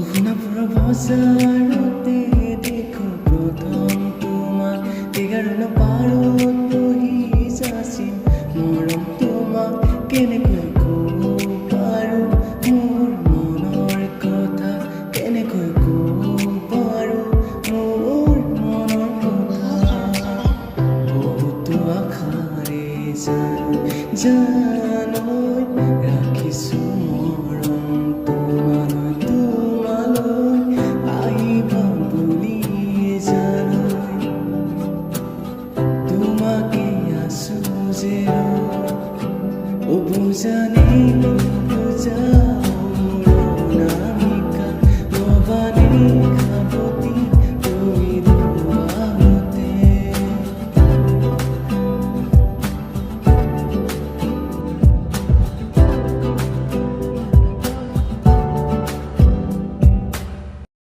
শুনাপুৰৰ বজাৰতে দেখো প্ৰথম তোমাক এঘাৰ পাৰত বহি যাছিল মৰম তোমাক কেনেকৈ ক'ব পাৰো মোৰ মনৰ কথা কেনেকৈ ক'ব পাৰো মোৰ মনৰ কথা বহুতো আশাৰে জানৈ ৰাখিছো মৰম তোমালৈ আহিবা বুলি জানৈ তোমাকে আছো যে বুজানি বুজা